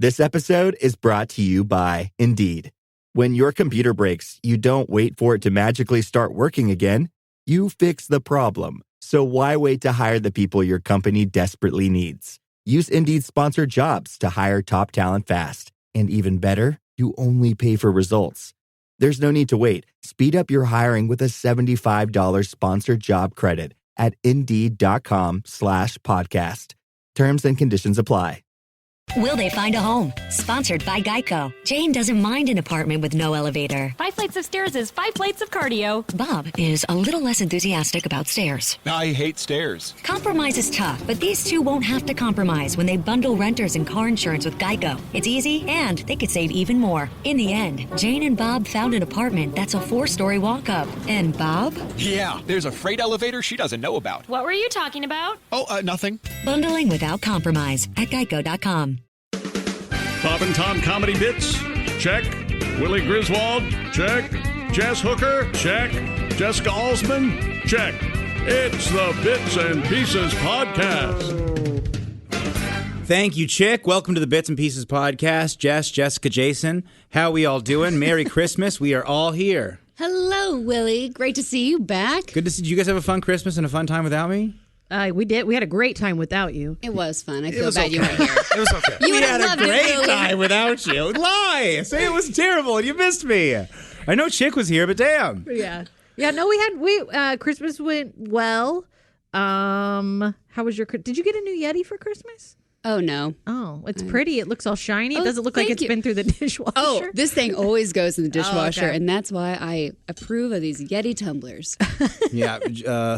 This episode is brought to you by Indeed. When your computer breaks, you don't wait for it to magically start working again. You fix the problem. So why wait to hire the people your company desperately needs? Use Indeed's sponsored jobs to hire top talent fast. And even better, you only pay for results. There's no need to wait. Speed up your hiring with a $75 sponsored job credit at Indeed.com/podcast. Terms and conditions apply. Will they find a home? Sponsored by Geico. Jane doesn't mind an apartment with no elevator. 5 flights of stairs is 5 plates of cardio. Bob is a little less enthusiastic about stairs. I hate stairs. Compromise is tough, but these two won't have to compromise when they bundle renters and car insurance with Geico. It's easy, and they could save even more. In the end, Jane and Bob found an apartment that's a 4-story walk-up. And Bob? Yeah, there's a freight elevator she doesn't know about. What were you talking about? Oh, nothing. Bundling without compromise at Geico.com. Bob and Tom comedy bits? Check. Willie Griswold? Check. Jess Hooker? Check. Jessica Alsman? Check. It's the Bits and Pieces Podcast. Thank you, Chick. Welcome to the Bits and Pieces Podcast. Jess, Jessica, Jason. How we all doing? Merry Christmas. We are all here. Hello, Willie. Great to see you back. Good to see you. Did you guys have a fun Christmas and a fun time without me? We did. We had a great time without you. It was fun. I feel bad you weren't here. It was okay. You We would had have a loved it, great Willie. time without you. Lie. Say it was terrible and you missed me. I know Chick was here, but damn. Yeah. Yeah, no, Christmas went well. How was your, did you get a new Yeti for Christmas? Oh, no. Oh, it's pretty. It looks all shiny. It Oh, doesn't look like thank it's you. been through the dishwasher. Oh, this thing always goes in the dishwasher, okay. and that's why I approve of these Yeti tumblers. Yeah,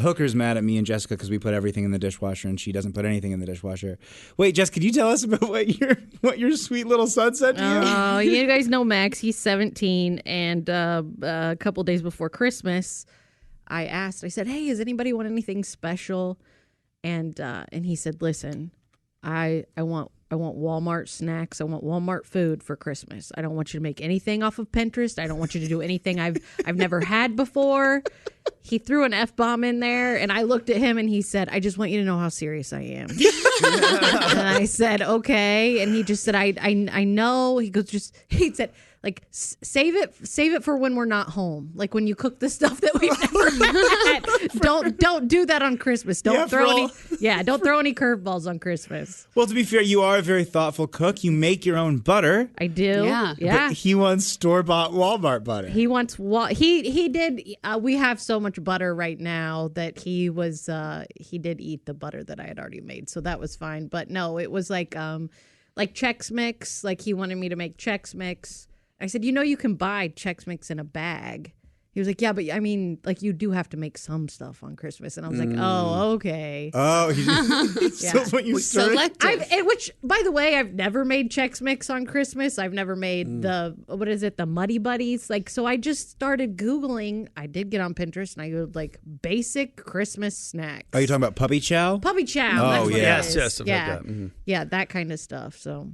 Hooker's mad at me and Jessica because we put everything in the dishwasher and she doesn't put anything in the dishwasher. Wait, Jess, could you tell us about what your sweet little son said to you? Oh, you guys know Max. He's 17, and a couple days before Christmas, I said, hey, does anybody want anything special? And he said, listen, I want Walmart snacks. I want Walmart food for Christmas. I don't want you to make anything off of Pinterest. I don't want you to do anything I've never had before. He threw an F-bomb in there, and I looked at him, and he said, I just want you to know how serious I am. And I said, okay. And he just said, I know. He said, like, save it for when we're not home. Like when you cook the stuff that we've never had. Don't do that on Christmas. Don't throw any curveballs on Christmas. Well, to be fair, you are a very thoughtful cook. You make your own butter. I do. Yeah. But he wants store-bought Walmart butter. He wants he did. We have so much butter right now that he did eat the butter that I had already made, so that was fine. But no, it was like Chex Mix. Like he wanted me to make Chex Mix. I said, you can buy Chex Mix in a bag. He was like, yeah, but I mean, like you do have to make some stuff on Christmas. And I was like, oh, okay. Oh, so when you stir it? Selective. Which, by the way, I've never made Chex Mix on Christmas. I've never made the Muddy Buddies. Like, so I just started Googling. I did get on Pinterest and I googled like basic Christmas snacks. Are you talking about puppy chow? Puppy chow. Oh, that's what it yes, is. yes, I've yeah. had that. Mm-hmm. Yeah, that kind of stuff. So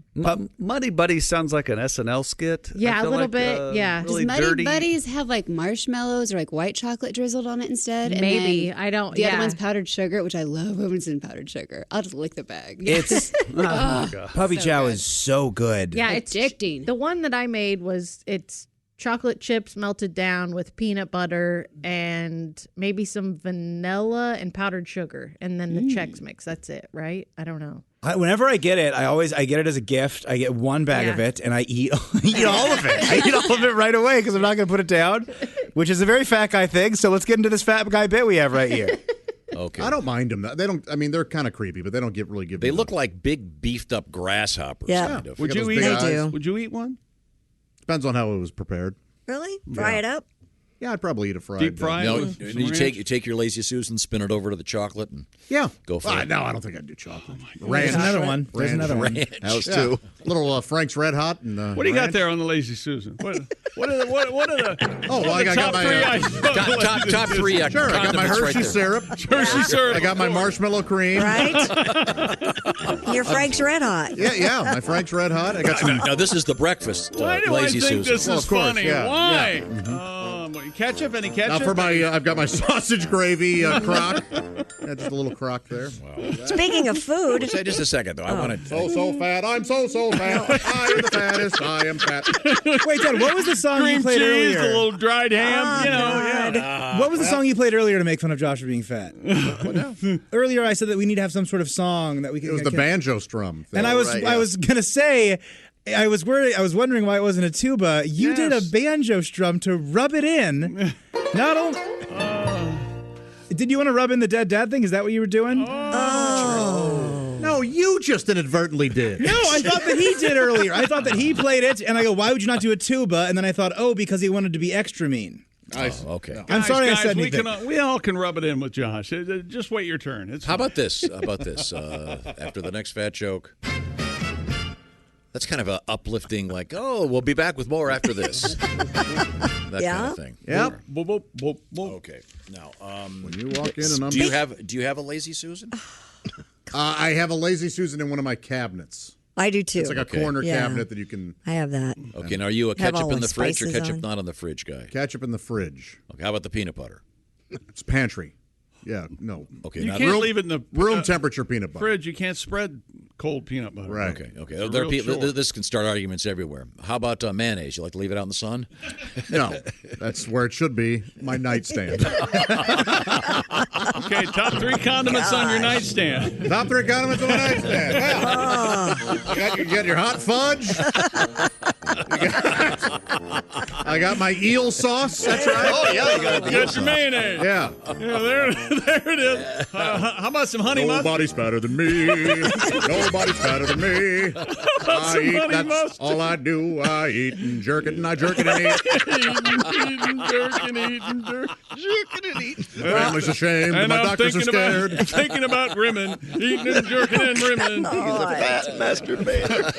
Muddy Buddies sounds like an SNL skit. Yeah, I feel a little like, bit, yeah. Really Does Muddy dirty. Buddies have like marshmallows or like white chocolate drizzled on it instead? And maybe. then I don't. The yeah. other one's powdered sugar, which I love when it's in powdered sugar. I'll just lick the bag. It's puppy So chow good. is so good. Yeah, Addicting. The one that I made it's chocolate chips melted down with peanut butter and maybe some vanilla and powdered sugar, and then the Chex Mix. That's it, right? I don't know. Whenever I get it, I get it as a gift. I get one bag of it, and I eat all of it. I eat all of it right away because I'm not going to put it down, which is a very fat guy thing. So let's get into this fat guy bit we have right here. Okay. I don't mind them. They don't. I mean, they're kind of creepy, but they don't really give. They me look the- like big beefed up grasshoppers. Yeah. Kind of. Would They got you those eat? big eyes. They do. Would you eat one? Depends on how it was prepared. Really? Fry it up? Yeah, I'd probably eat a fried. Deep fry? No, With some you ranch? take your Lazy Susan, spin it over to the chocolate, and Yeah. Go for it. No, I don't think I'd do chocolate. There's another one. There's another one. House Yeah. too. Little Frank's Red Hot and What do you got ranch. there on the Lazy Susan? What are the Oh, well, I got top my three items? Top three. Sure, I got my condiments right Hershey there. syrup. Hershey syrup. I got my marshmallow cream. Right? Your Frank's Red Hot. Yeah, my Frank's Red Hot. I got some. Now this is the breakfast Why do Lazy I think Susan. this Well, is of course, funny? yeah, Why? yeah. Oh, Ketchup? Any Now ketchup? for my, I've got my sausage gravy crock. Yeah, just a little crock there. Speaking of food. Say just a second, though. I want to. So fat. I'm so fat. I am the fattest. I am fat. Wait, Dad, what was the song Cream you played cheese, earlier? a little dried ham. What was the song you played earlier to make fun of Josh for being fat? What now? Earlier, I said that we need to have some sort of song that we can. It was the banjo strum thing. And I was gonna say, I was wondering why it wasn't a tuba. You did a banjo strum to rub it in. Not only. Did you want to rub in the dead dad thing? Is that what you were doing? No, you just inadvertently did. No, I thought that he did earlier. I thought that he played it, and I go, why would you not do a tuba? And then I thought, because he waned to be extra mean. Okay. No. I'm sorry guys, I said we anything. we all can rub it in with Josh. Just wait your turn. It's How about this? After the next fat joke. That's kind of a uplifting, like, we'll be back with more after this. That kind of thing. Yep. Okay. Now, When you walk in and I'm... do you have a lazy Susan? I have a Lazy Susan in one of my cabinets. I do too. It's like a corner cabinet that you can... I have that. Okay, now are you a Have all ketchup in the the fridge or spices ketchup on. not in the fridge guy? Ketchup in the fridge. Okay, how about the peanut butter? It's pantry. Yeah, no. Okay, You now can't leave it in the room temperature peanut butter. fridge. You can't spread cold peanut butter. Right. Okay. It's a There are real people, chore. this can start arguments everywhere. How about mayonnaise? You like to leave it out in the sun? No, that's where it should be. My nightstand. Okay, top 3 condiments on your nightstand. Top 3 condiments on the nightstand. Well, you got your hot fudge. I got my eel sauce. That's right. Oh, yeah, you got Get your mayonnaise. Yeah. Yeah, there it is. How about some honey mustard? Nobody's fatter than me. Nobody's fatter than me. I eat. honey That's mustard? all I do. I eat and jerk it and I jerk it and eat. Eating, jerking, and eating. Family's ashamed. And My I'm doctors are scared. thinking about rimming, eating and jerking and rimming. Fat masturbator.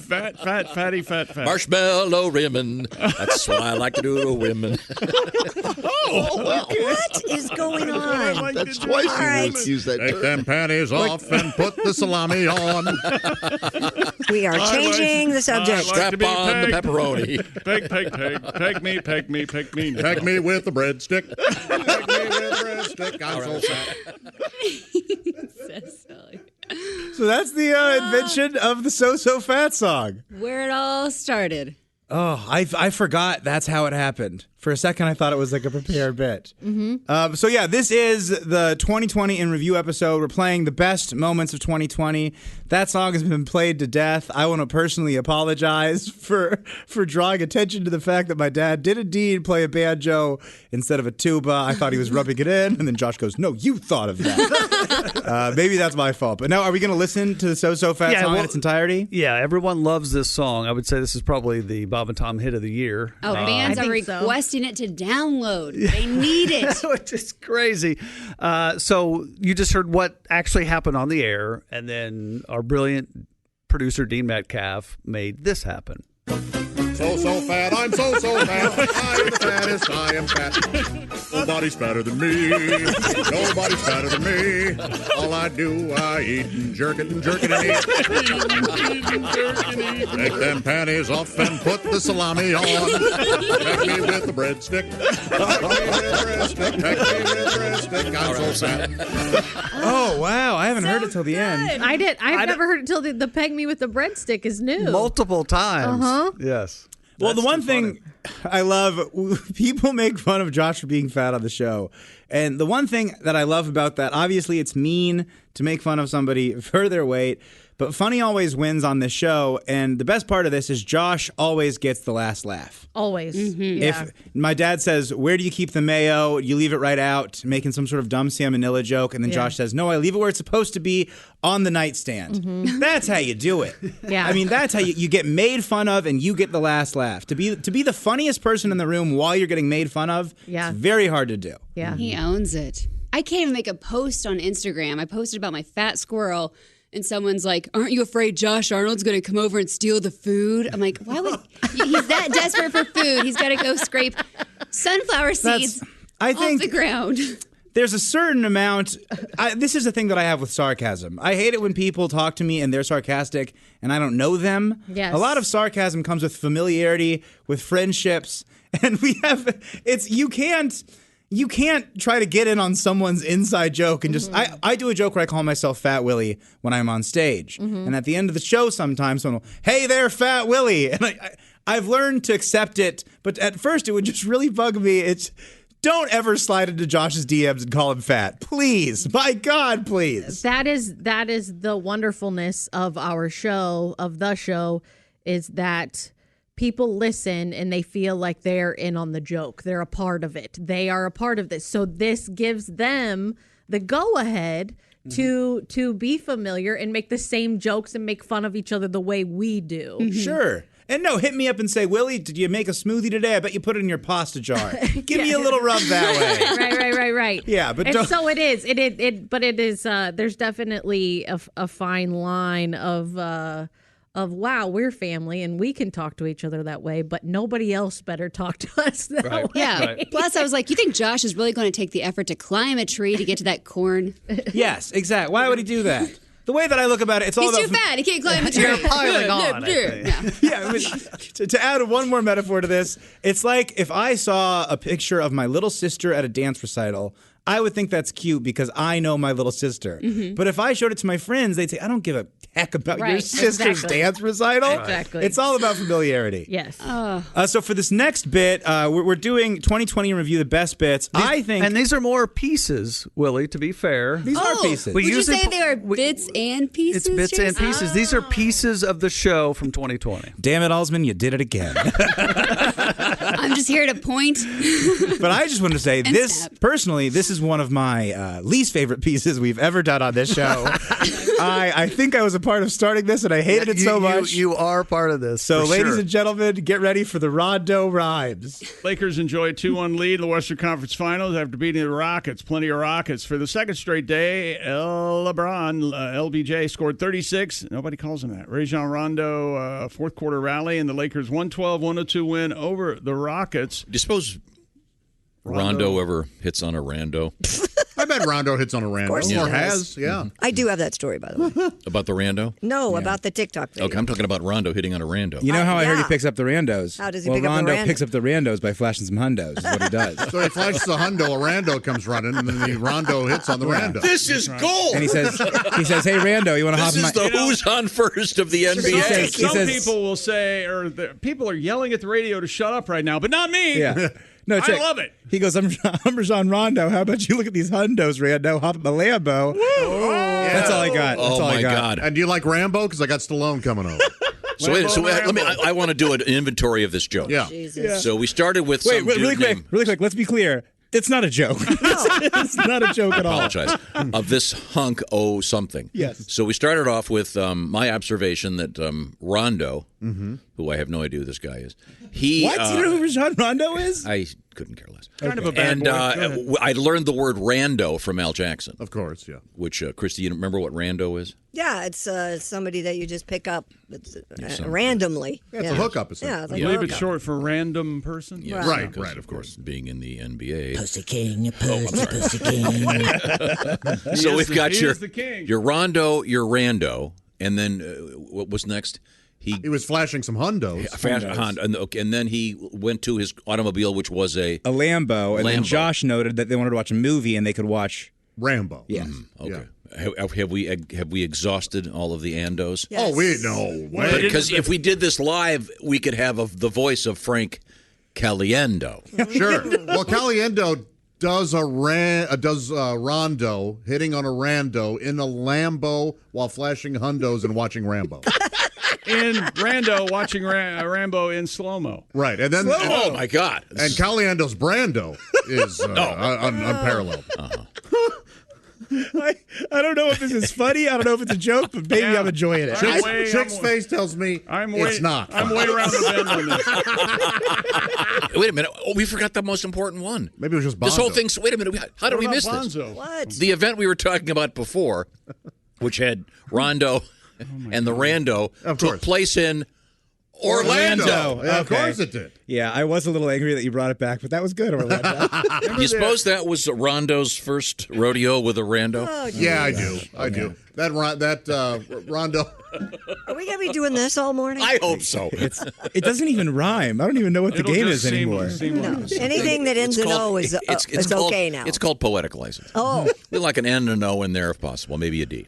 Fat. Marshmallow rimming. That's what I like to do to women. What is going on? That's twice you right. Use that Take them panties off and put the salami on. We are changing the subject. Strap on the pepperoni. Peg me. Peg me with the breadstick. Peg me with the breadstick. I'm so fat. So silly. So that's the invention of the So Fat song. Where it all started. Oh, I forgot that's how it happened. For a second, I thought it was like a prepared bit. Mm-hmm. So yeah, this is the 2020 in review episode. We're playing the best moments of 2020. That song has been played to death. I want to personally apologize for drawing attention to the fact that my dad did indeed play a banjo instead of a tuba. I thought he was rubbing it in, and then Josh goes, "No, you thought of that." Maybe that's my fault. But now, are we going to listen to the So Fat song in its entirety? Yeah, everyone loves this song. I would say this is probably the Bob and Tom hit of the year. Oh, fans I are think so. requesting it to download. They need it. Which is crazy. So you just heard what actually happened on the air, and then our brilliant producer Dean Metcalf made this happen. So fat, I'm so fat. I am the fattest, I am fat. Nobody's fatter than me. Nobody's fatter than me. All I do, I eat and jerk it and jerk it and eat. Take them panties off and put the salami on. Peck me with the breadstick. Peck me with the breadstick. Peck me with the breadstick. I'm so fat. Oh, wow. I haven't heard it till the end. I've never heard it till the peg me with the breadstick is new. Multiple times. Uh-huh. Yes. Well, the one thing I love, people make fun of Josh for being fat on the show. And the one thing that I love about that, obviously it's mean to make fun of somebody for their weight, but funny always wins on this show. And the best part of this is Josh always gets the last laugh. Always. Mm-hmm. Yeah. If my dad says, "Where do you keep the mayo?" You leave it right out, making some sort of dumb Sam Manila joke. And then Josh says, "No, I leave it where it's supposed to be, on the nightstand." Mm-hmm. That's how you do it. Yeah. I mean, that's how you get made fun of and you get the last laugh. To be the funniest person in the room while you're getting made fun of, Yeah. it's very hard to do. Yeah. He owns it. I can't even make a post on Instagram. I posted about my fat squirrel, and someone's like, "Aren't you afraid Josh Arnold's going to come over and steal the food?" I'm like, why would he's that desperate for food? He's got to go scrape sunflower seeds I think off the ground. there's a certain amount. This is the thing that I have with sarcasm. I hate it when people talk to me and they're sarcastic and I don't know them. Yes. A lot of sarcasm comes with familiarity, with friendships, and you can't try to get in on someone's inside joke and just. I do a joke where I call myself Fat Willie when I'm on stage, and at the end of the show, sometimes someone will, "Hey there, Fat Willie," and I've learned to accept it, but at first it would just really bug me. It's. Don't ever slide into Josh's DMs and call him fat. Please. My God, please. That is the wonderfulness of our show, of the show, is that people listen and they feel like they're in on the joke. They're a part of it. They are a part of this. So this gives them the go-ahead to be familiar and make the same jokes and make fun of each other the way we do. Sure. And no, hit me up and say, Willie, did you make a smoothie today? I bet you put it in your pasta jar. Give me a little rub that way. Right. Yeah, but so it is. But it is. There's definitely a fine line of wow, we're family and we can talk to each other that way, but nobody else better talk to us that way. Yeah. Right. Plus, I was like, you think Josh is really going to take the effort to climb a tree to get to that corn? Yes, exactly. Why would he do that? The way that I look about it, it's all He's about... too fat. He can't climb a tree. You're piling on, I think. Yeah, I mean, to add one more metaphor to this, it's like if I saw a picture of my little sister at a dance recital, I would think that's cute because I know my little sister. But if I showed it to my friends, they'd say, I don't give a heck about your sister's dance recital. Exactly. It's all about familiarity. Yes. So for this next bit, we're doing 2020 in review, the best bits. I think... And these are more pieces, Willie, to be fair. These are pieces. Would you say they are bits and pieces? It's bits Jason? and pieces. These are pieces of the show from 2020. Damn it, Alsman, you did it again. I'm just here to point. But I just wanted to say this, step. personally, this is one of my least favorite pieces we've ever done on this show. I think I was a part of starting this, and I hated it so much. You are part of this. So, for ladies sure. and gentlemen, get ready for the Rondo Rhymes. Lakers enjoy a 2-1 lead in the Western Conference Finals after beating the Rockets. Plenty of Rockets. For the second straight day, LBJ scored 36. Nobody calls him that. Rajon Rondo, fourth quarter rally, and the Lakers 112-102 win over the Rockets. Do you suppose Rondo ever hits on a rando? I bet Rondo hits on a rando. course he Or does. has, yeah. I do have that story, by the way. About the rando? No, about the TikTok video. Okay, I'm talking about Rondo hitting on a rando. You know how I heard he yeah. picks up the randos? How does he well, pick up the Rondo rando? picks up the randos by flashing some hundos, is what he does. So he flashes a hundo, a rando comes running, and then the rondo hits on the rando. This is gold! And he says, "Hey, Rando, you want to hop This in is my..." the who's on first of the NBA. He says- People will say, people are yelling at the radio to shut up right now, but not me. Yeah. No, check. I love it. He goes, I'm Rajon Rondo. How about you look at these hundos, Rando? Hop in my Lambo. That's all I got. That's Oh, all I my got. God. And do you like Rambo? Because I got Stallone coming over. So let me. I want to do an inventory of this joke. Yeah. Jesus. So we started with Wait, some really dude quick. named- Really quick. Let's be clear. It's not a joke. It's not a joke at all. Apologize. Of this hunk something. Yes. So we started off with my observation that Rondo, who I have no idea who this guy is, he. What? You know who Rajon Rondo is? I couldn't care less. Kind of a bad And boy. Go ahead. I learned the word rando from Al Jackson. Of course, yeah. Which, Christy, you remember what rando is? Yeah, it's somebody that you just pick up randomly. Yeah, it's a hookup, essentially. Yeah, it's I like a believe it's hookup. short for random person. Yes, Right. because, Right, of course. Being in the NBA. Pussy King, Pussy King. So we've got he your is the king. Rondo, your rando, and then what was next? He was flashing some hundos. And then he went to his automobile, which was a Lambo. And then Lambo. Josh noted that they wanted to watch a movie and they could watch. Rambo. Yes. Okay. Have we exhausted all of the andos? Yes. Oh, we no way. Because if we did this live, we could have the voice of Frank Caliendo. Sure. Well, Caliendo does Rondo hitting on a rando in a Lambo while flashing hundos and watching Rambo. In Rando watching Rambo in slow-mo. Right. And then Oh, my God. and Caliendo's Brando is unparalleled. I don't know if this is funny. I don't know if it's a joke, but maybe I'm enjoying it. Chick's face tells me it's not. I'm way around the bend on this. Wait a minute. Oh, we forgot the most important one. Maybe it was just Bonzo. This whole thing. Wait a minute. How did we miss Bonzo? this? What? The event we were talking about before, which had Rondo and the Rando, Of took course. place in Orlando. Yeah, of course it did. Yeah, I was a little angry that you brought it back, but that was good, Orlando. You suppose that was Rondo's first rodeo with a rando? Oh, Yeah, I do. I do. That Rondo. Are we going to be doing this all morning? I hope so. It doesn't even rhyme. I don't even know what the game is anymore. No. Anything that ends in O is okay now. It's called poetic license. Oh. We like an N and an O in there if possible. Maybe a D.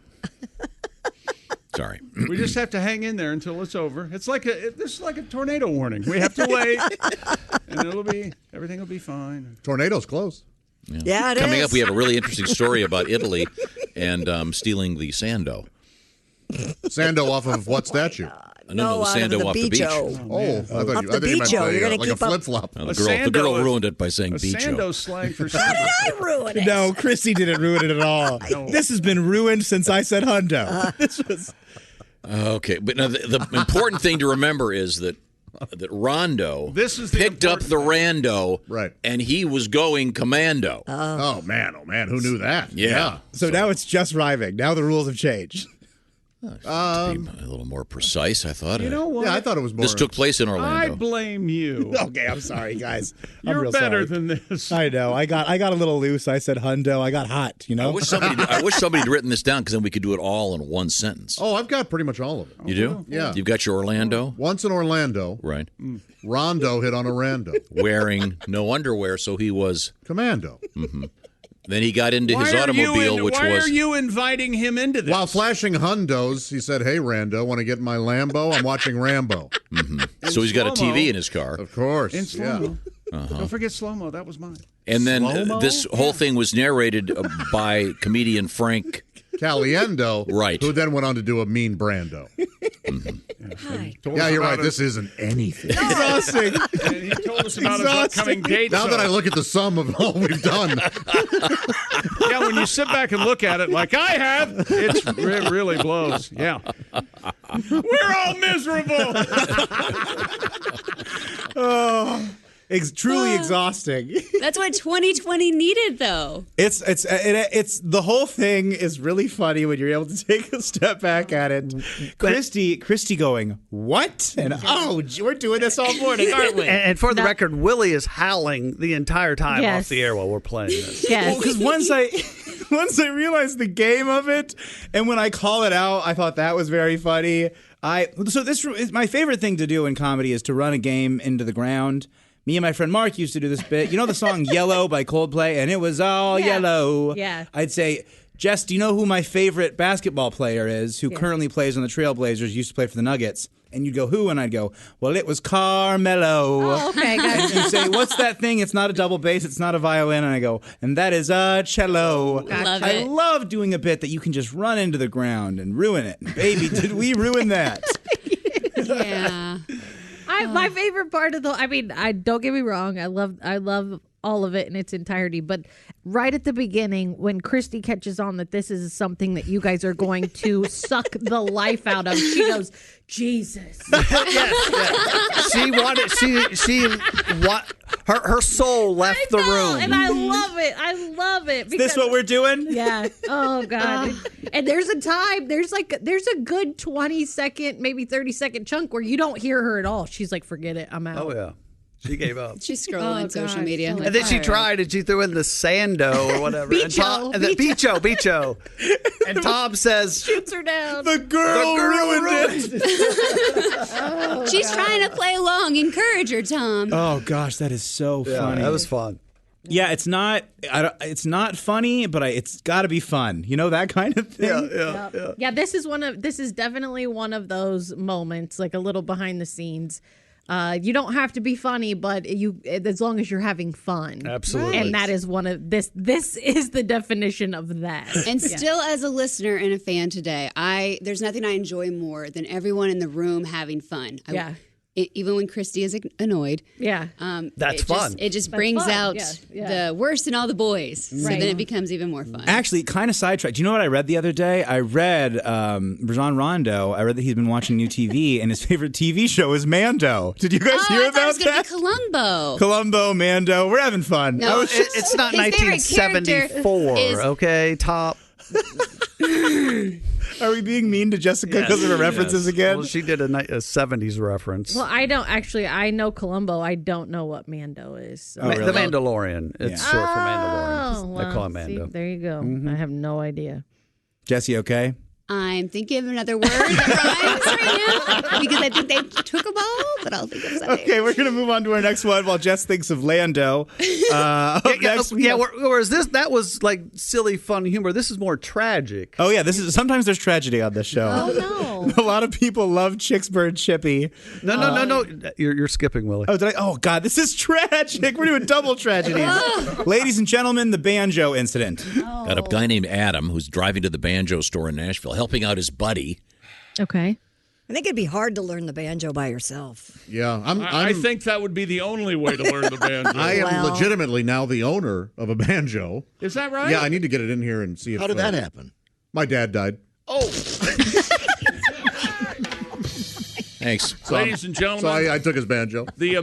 Sorry. We just have to hang in there until it's over. This is like a tornado warning. We have to wait, and everything will be fine. Tornado's close. Yeah, it Coming is. up, we have a really interesting story about Italy and stealing the Sando. Sando off of what statue? No, the Sando off the beach. Oh, I thought you meant like a flip-flop. The girl ruined it by saying beach. Sando's slang for Sando. I ruined it. No, Christy didn't ruin it at all. This has been ruined since I said hundo. This was okay. But now the important thing to remember is that Rondo picked up the rando, right, and he was going commando. Oh man, who knew that? Yeah. So now it's just rhyming. Now the rules have changed. To be a little more precise, I thought. You know what? Yeah, I thought it was more. This took place in Orlando. I blame you. Okay, I'm sorry, guys. I'm You're real better sorry. than this. I know. I got a little loose. I said hundo. I got hot. You know. I wish somebody had written this down because then we could do it all in one sentence. Oh, I've got pretty much all of it. You do? Yeah. You've got your Orlando? Once in Orlando. Right. Rondo hit on a rando. Wearing no underwear, so he was commando. Mm-hmm. Then he got into his automobile, Why are you inviting him into this? While flashing hundos, he said, "Hey, Rando, want to get in my Lambo? I'm watching Rambo." Mm-hmm. So he's got a TV in his car. Of course. In slow-mo. Yeah. Don't forget slow-mo. That was mine. And then Slow-mo? this whole thing was narrated by comedian Frank Caliendo, right? Who then went on to do a mean Brando. Hi. Yeah, you're right. This isn't anything. Exhausting. And he told us about his upcoming dates. Now that I look at the sum of all we've done. Yeah, when you sit back and look at it like I have, it really blows. Yeah. We're all miserable. Oh, it's truly exhausting. That's what 2020 needed, though. It's the whole thing is really funny when you're able to take a step back at it. Christy going, what? And we're doing this all morning, aren't we? And for the record, Willie is howling the entire time Yes. off the air while we're playing this. Yes. Because once I realized the game of it, and when I call it out, I thought that was very funny. So this is my favorite thing to do in comedy is to run a game into the ground. Me and my friend Mark used to do this bit. You know the song Yellow by Coldplay? And it was all yellow. Yeah. I'd say, Jess, do you know who my favorite basketball player is who currently plays on the Trailblazers, used to play for the Nuggets? And you'd go, who? And I'd go, well, it was Carmelo. Oh, okay, gotcha. And you say, what's that thing? It's not a double bass. It's not a violin. And I go, and that is a cello. Love I it. love doing a bit that you can just run into the ground and ruin it. Baby, did we ruin that? Yeah. My favorite part of I don't get me wrong, I love all of it in its entirety, but right at the beginning when Christy catches on that this is something that you guys are going to suck the life out of, she goes, Jesus. Yes. Her soul left the room. And I love it. Is this what we're doing? Yeah. Oh God. And there's a good 20-second, maybe 30-second chunk where you don't hear her at all. She's like, forget it, I'm out. Oh yeah. She gave up. She's scrolling social God. media. And then she tried and she threw in the Sando or whatever. Bicho. And then Bicho. And Tom says, Shoots her down. The girl ruined it. She's trying to play along. Encourage her, Tom. Oh gosh, that is so funny. that was fun. Yeah, it's not funny, but it's got to be fun. You know, that kind of thing. Yeah, this is definitely one of those moments, like a little behind the scenes. You don't have to be funny, but as long as you're having fun. Absolutely. And that is one of this is the definition of that. And still, as a listener and a fan today, there's nothing I enjoy more than everyone in the room having fun. Even when Christy is annoyed. Yeah. That's fun. It just brings out Yeah. the worst in all the boys. So Right. then it becomes even more fun. Actually, kind of sidetracked. Do you know what I read the other day? I read Rajon Rondo. I read that he's been watching new TV, and his favorite TV show is Mando. Did you guys hear I thought it about was gonna that? be Columbo. Columbo, Mando. We're having fun. No, It's not his favorite 1974, character is- okay? Top. Are we being mean to Jessica because of her references again? Well, she did a 70s reference. Well, I don't actually. I know Columbo. I don't know what Mando is. So. The Mandalorian. It's short for Mandalorian. They call it Mando. See, there you go. I have no idea. Jesse, okay? I'm thinking of another word that rhymes right now because I think they took them all, but I'll think of something. Okay, we're going to move on to our next one while Jess thinks of Lando. Whereas that was like silly, fun humor. This is more tragic. Oh, yeah. Sometimes there's tragedy on this show. Oh, no. A lot of people love Chicksburg Chippy. No. You're skipping, Willie. Oh, God, this is tragic. We're doing double tragedies. Ladies and gentlemen, the Banjo incident. Got a guy named Adam who's driving to the Banjo store in Nashville, helping out his buddy. Okay. I think it'd be hard to learn the banjo by yourself. Yeah, I think that would be the only way to learn the banjo. I am legitimately now the owner of a banjo. Is that right? Yeah, I need to get it in here and see if. How did that happen? My dad died. Oh. Thanks. Ladies and gentlemen. So I took his banjo. We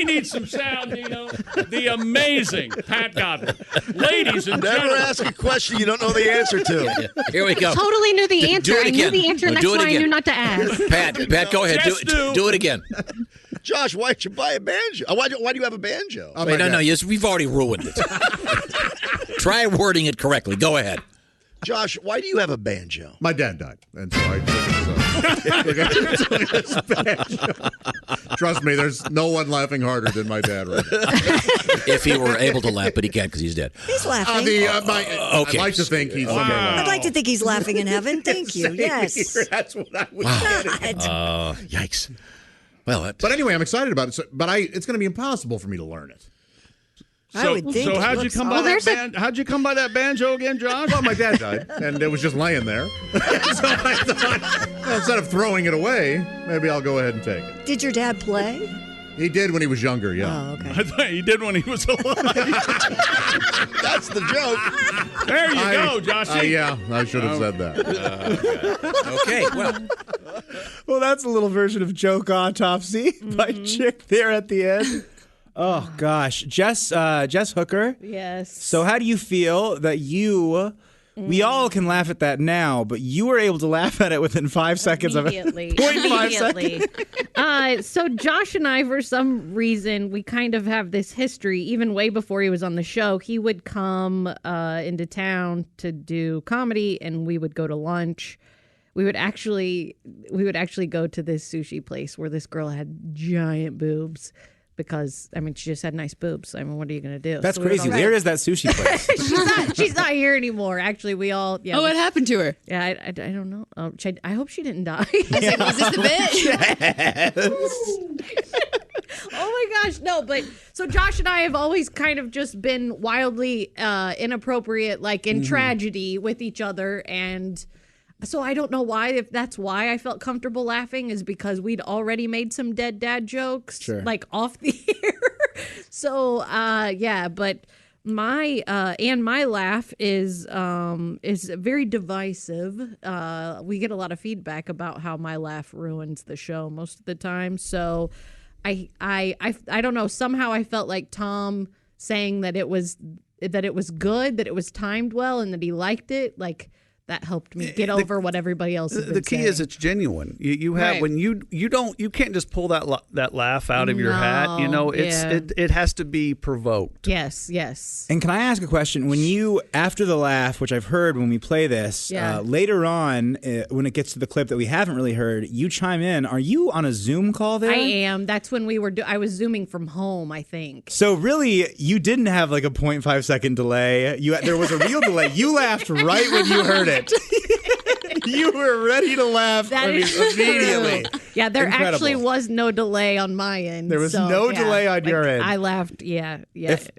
need some sound, Dino. The amazing Pat Godwin. Ladies and Never gentlemen. ask a question you don't know the answer to. Here we go. Totally knew the answer. Do it I knew again. the answer. No, That's do it why I again. knew not to ask. Pat, go ahead. Do it again. Josh, why'd you buy a banjo? Why do you have a banjo? Wait, no. Yes, we've already ruined it. Try wording it correctly. Go ahead. Josh, why do you have a banjo? My dad died, and so I took his banjo. Trust me, there's no one laughing harder than my dad right now. If he were able to laugh, but he can't because he's dead. He's laughing. Okay. I'd like to think he's somewhere I'd like to think he's laughing in heaven. Thank you. Yes. That's what I was getting. Yikes. Well, but anyway, I'm excited about it. But it's going to be impossible for me to learn it. I would think. So how'd you come by that banjo again, Josh? Well, my dad died, and it was just laying there. So I thought, instead of throwing it away, maybe I'll go ahead and take it. Did your dad play? He did when he was younger, yeah. Oh, okay. I thought he did when he was alive. That's the joke. There you go, Joshy. Yeah, I should have said that. Okay, well, that's a little version of Joke Autopsy by Chick there at the end. Oh, gosh. Jess Hooker. Yes. So how do you feel that we all can laugh at that now, but you were able to laugh at it within 5 seconds of it? 0.5 seconds. So Josh and I, for some reason, we kind of have this history. Even way before he was on the show, he would come into town to do comedy, and we would go to lunch. We would actually go to this sushi place where this girl had giant boobs. Because, I mean, she just had nice boobs. I mean, what are you going to do? That's crazy. Where is that sushi place? she's not here anymore. Actually, we all... Yeah, what happened to her? Yeah, I don't know. I hope she didn't die. I was like, was this the bit? Oh, my gosh. No, but... So Josh and I have always kind of just been wildly inappropriate, like in tragedy with each other. And... So I don't know why, if that's why I felt comfortable laughing, is because we'd already made some dead dad jokes, like off the air. So, but my laugh is very divisive. We get a lot of feedback about how my laugh ruins the show most of the time. So I don't know. Somehow I felt like Tom saying that it was good, that it was timed well, and that he liked it, like. That helped me get over what everybody else has been The key saying. is it's genuine. You have Right. when you can't just pull that laugh out of your hat. You know, it has to be provoked. Yes. And can I ask a question? When you, after the laugh, which I've heard when we play this, later on, when it gets to the clip that we haven't really heard, you chime in. Are you on a Zoom call there? I am. That's when I was Zooming from home, I think. So really, you didn't have like a 0.5 second delay. There was a real delay. You laughed right when you heard it. You were ready to laugh immediately. Yeah, there Incredible. actually was no delay on my end. There was no delay on your end. I laughed. Yeah.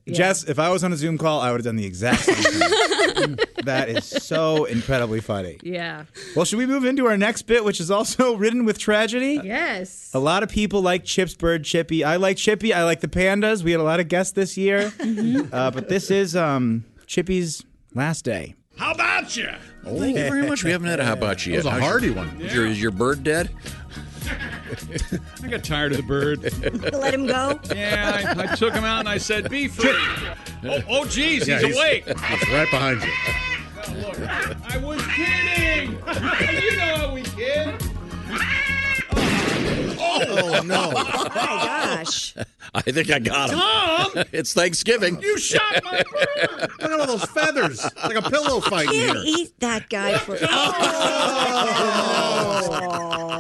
Jess, if I was on a Zoom call, I would have done the exact same thing. That is so incredibly funny. Yeah. Well, should we move into our next bit, which is also ridden with tragedy? Yes. A lot of people like Chip's bird, Chippy. I like Chippy. I like the pandas. We had a lot of guests this year. But this is Chippy's last day. How about you? Oh, thank you very much. We haven't had a how about you yet. That was a hardy one. Is your bird dead? I got tired of the bird. Let him go? Yeah, I took him out and I said, be free. Oh, geez, he's awake. He's right behind you. Look, I was kidding. You know how we kid. Oh, no. Oh, my gosh. I think I got him. Tom! It's Thanksgiving. You shot my bird. Look at all those feathers. It's like a pillow fight in Can't here. eat that guy for.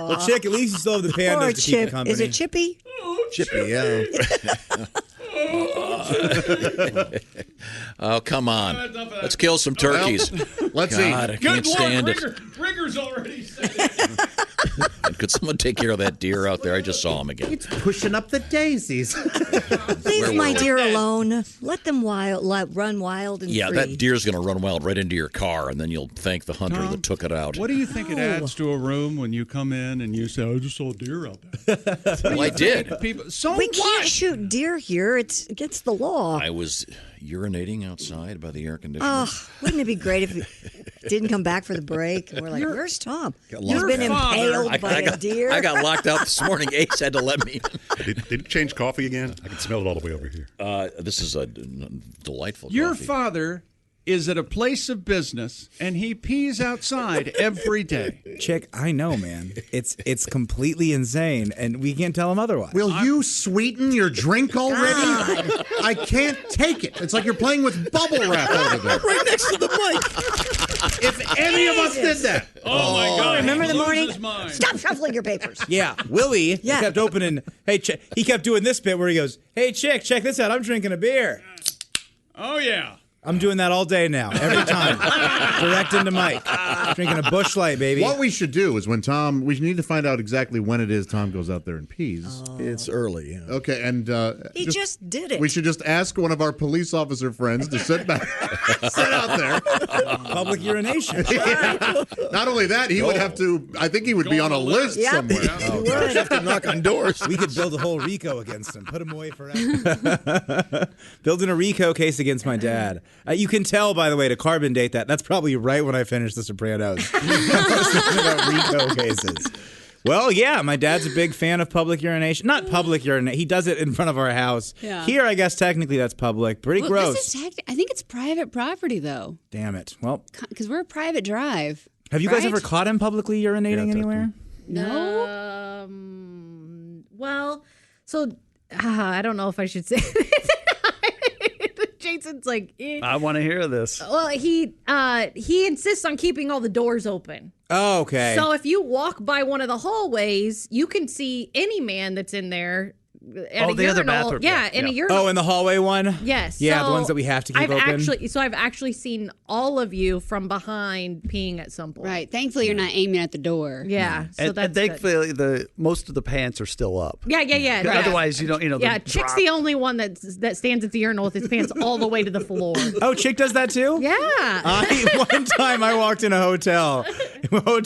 Well, Chick, at least you still have the pandas Poor to keep you Chip. company. Is it Chippy? Chippy, yeah. Oh, come on. Let's kill some turkeys. Let's God, I eat. can't stand it. Rigger's already said it. Could someone take care of that deer out there? I just saw him again. It's pushing up the daisies. Leave my deer alone. Let them run wild and Yeah, free. that deer's going to run wild right into your car, and then you'll thank the hunter that took it out. What do you think it adds to a room when you come in and you say, I just saw a deer out there? Well, I did. People, so we what? can't shoot deer here. It's against the law. I was urinating outside by the air conditioner. Oh, wouldn't it be great if he didn't come back for the break? And we're like, where's Tom? He's locked been out. impaled by a deer. I got locked out this morning. Ace had to let me in. Did it change coffee again? I can smell it all the way over here. This is a delightful Your coffee. father is at a place of business, and he pees outside every day. Chick, I know, man. It's completely insane, and we can't tell him otherwise. Will you sweeten your drink already? God. I can't take it. It's like you're playing with bubble wrap over there. Right next to the mic. If any of us did that. Oh, my God. Remember the He morning? loses his mind. Stop shuffling your papers. Yeah, Willie Yeah. kept opening. Hey, Chick, he kept doing this bit where he goes, "Hey, Chick, check this out. I'm drinking a beer." Oh, yeah. I'm doing that all day now, every time. Direct into Mike. Drinking a Busch Light, baby. What we should do is we need to find out exactly when it is Tom goes out there and pees. It's early. Yeah. Okay, and He just did it. we should just ask one of our police officer friends to sit back, sit out there. Public urination. Not only that, he would have to. I think he would be on a list Yep. somewhere. You would. Have to knock on doors. We could build a whole RICO against him. Put him away forever. Building a RICO case against my dad. You can tell, by the way, to carbon date that. That's probably right when I finished The Sopranos. I was thinking about RICO cases. Well, yeah, my dad's a big fan of public urination. Not public urination. He does it in front of our house. Yeah. Here, I guess, technically, that's public. Pretty Well, gross. This is I think it's private property, though, Damn it. Well, because we're a private drive. have you guys right? ever caught him publicly urinating anywhere? No. Well, so I don't know if I should say this. Jason's like, I want to hear this. well, he insists on keeping all the doors open. Oh, okay. So if you walk by one of the hallways, you can see any man that's in there. At Oh, a the other urinal. bathroom. Yeah, in a Yeah. urinal. Oh, in the hallway one? Yes. Yeah, so the ones that we have to keep I've open. I've actually seen all of you from behind peeing at some point. Right. Thankfully, you're not aiming at the door. Yeah. So And that's good. thankfully, most of the pants are still up. Yeah. 'Cause Right. Otherwise, Yeah, the Chick's drop. the only one that stands at the urinal with his pants all the way to the floor. Oh, Chick does that too? Yeah. One time I walked in a hotel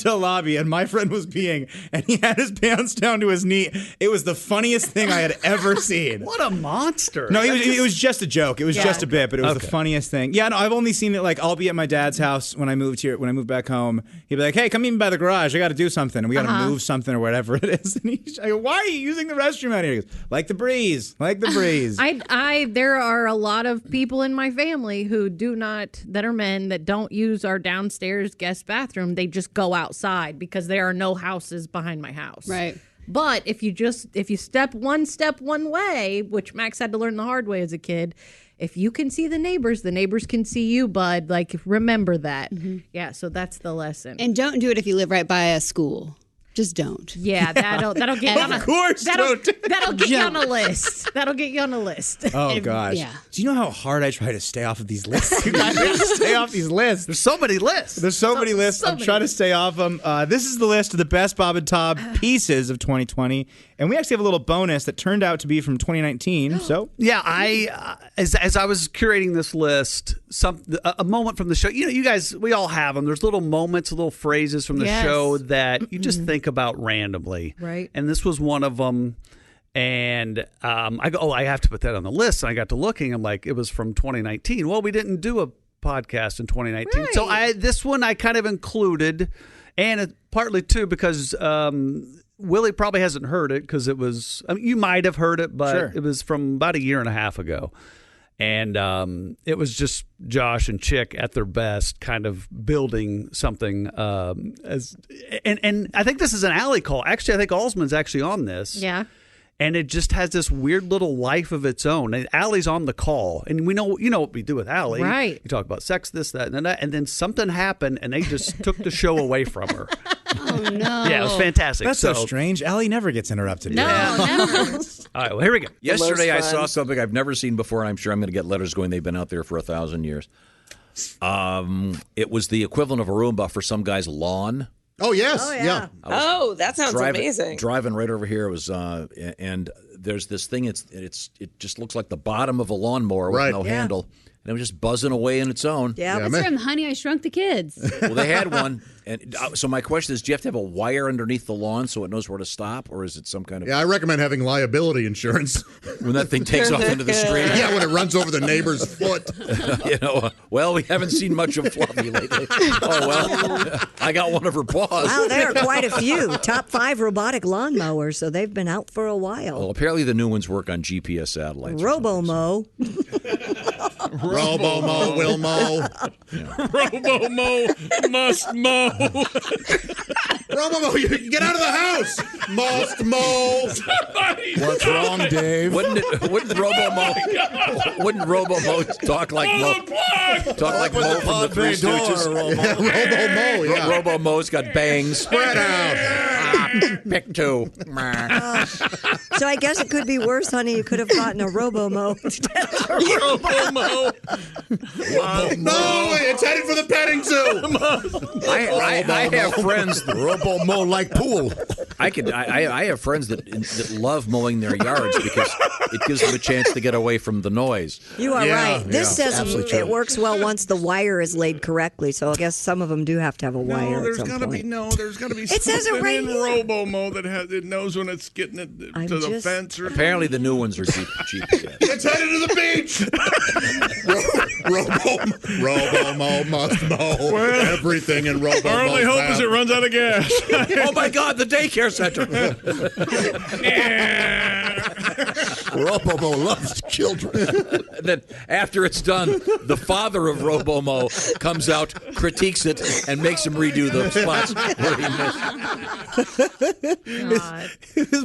lobby, and my friend was peeing, and he had his pants down to his knee. It was the funniest thing I had ever seen. What a monster! No, it was just a joke. It was Yeah. just a bit, but it was the Okay. funniest thing. Yeah, no, I've only seen it like I'll be at my dad's house when I moved here. When I moved back home, he'd be like, "Hey, come meet me by the garage. I got to do something. And we got to move something or whatever it is." And I go, "Why are you using the restroom out here?" He goes, "Like the breeze, like the breeze." There are a lot of people in my family who that are men that don't use our downstairs guest bathroom. They just go outside because there are no houses behind my house. Right. But if you step one way, which Max had to learn the hard way as a kid, if you can see the neighbors can see you, bud. Like, remember that. Yeah, so that's the lesson. And don't do it if you live right by a school. Just don't. Yeah, that'll get you on a, Of course, that'll don't. get you on a list. That'll get you on a list. Oh gosh. Yeah. Do you know how hard I try to stay off of these lists? You guys I just stay off these lists. There's so many lists. There's so many lists. I'm trying to stay off them. This is the list of the best Bob and Tom pieces of 2020, and we actually have a little bonus that turned out to be from 2019. So Yeah, as I was curating this list, a moment from the show. You guys, we all have them. There's little moments, little phrases from the Yes. show that you just think about randomly. Right. And this was one of them. And I go, I have to put that on the list. And I got to looking. I'm like, it was from 2019. Well, we didn't do a podcast in 2019, Right. so this one I kind of included, and partly too because Willie probably hasn't heard it because it was. I mean, you might have heard it, but Sure. it was from about a year and a half ago. And it was just Josh and Chick at their best, kind of building something. And I think this is an Allie call. Actually, I think Alsman's actually on this. Yeah. And it just has this weird little life of its own. And Allie's on the call. And you know what we do with Allie. Right. You talk about sex, this, that, and that. And then something happened, and they just took the show away from her. Oh, no. Yeah, it was fantastic. That's so strange. Allie never gets interrupted. No, never. All right, well, here we go. Yesterday, I saw something I've never seen before, and I'm sure I'm going to get letters going, they've been out there for 1,000 years. It was the equivalent of a Roomba for some guy's lawn. Oh, yes. Oh, yeah. Oh, that sounds amazing. Driving right over here, it was, and there's this thing, it just looks like the bottom of a lawnmower with no handle. And it was just buzzing away on its own. Yeah, That's from Honey, I Shrunk the Kids. Well, they had one. And so my question is, do you have to have a wire underneath the lawn so it knows where to stop? Or is it some kind of... Yeah, I recommend having liability insurance. When that thing takes off into the street? Yeah, when it runs over the neighbor's foot. Well, we haven't seen much of Fluffy lately. Oh, well, I got one of her paws. Wow, there are quite a few. Top 5 robotic lawnmowers, so they've been out for a while. Well, apparently the new ones work on GPS satellites. Robo-mow. Robo-mow will mow. Robo-mow must mow. Robo-mow, you get out of the house. Must mow. What's wrong, Dave? Wouldn't Robo-mow talk like Mo? Talk like Mo from the Three Stooges. Robo-mow, yeah. Robo-mow's got bangs. Spread out. Pick two. So I guess it could be worse, honey. You could have gotten a Robo-mow instead of a Robo-mow. No, it's headed for the petting zoo. I have friends that Robo-mow like pool. I have friends that love mowing their yards because it gives them a chance to get away from the noise. You are right. This says it works well once the wire is laid correctly. So I guess some of them do have to have a wire. There's got to be It says it right in here. Robo-mow that it knows when it's getting it to the fence. Or Apparently the new ones are cheap. It's headed to the beach. Robo-mow must mow. Everything in Robo-mow. Our only hope is it runs out of gas. Oh my God, the daycare center. Robo-mow loves children. And then after it's done, the father of Robo-mow comes out, critiques it, and makes him redo the spots where he missed.